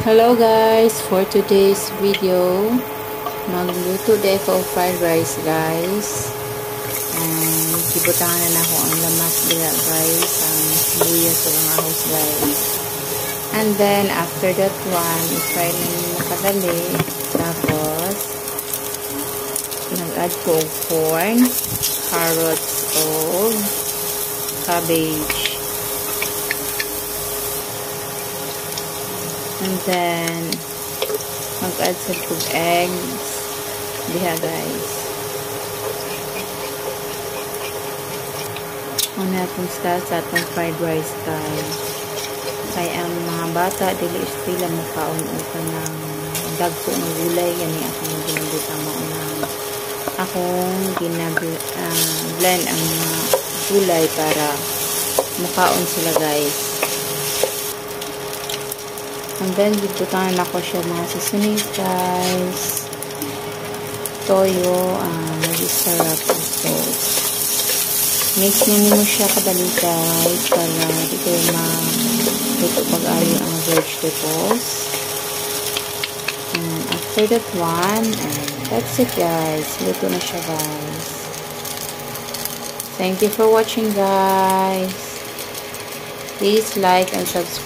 Hello guys, for today's video magluto day ko og fried rice guys, and gibutangan na ako ang lamas dira guys, ang buya sa mga ahos guys, and then after that one i-fry na nyo makadali. Tapos nag-add ko og corn, carrots o cabbage. And then, mag-add sa kog eggs diha guys. Una itong style sa itong fried rice guys. Kaya ang mga bata, dili sila makaon o ka ng dagko ng gulay. Yan akong ginabitang maunang. Akong blend ang mga gulay para makaon sila guys. And then, gibutangan ako siya mga seasonings guys. Toyo, nag-sarap ang sauce. Mix nyo mo siya kadali guys para di kayo ma-luto pag-ayo ang vegetables. And after that one, and that's it guys. Luto na siya guys. Thank you for watching guys. Please like and subscribe.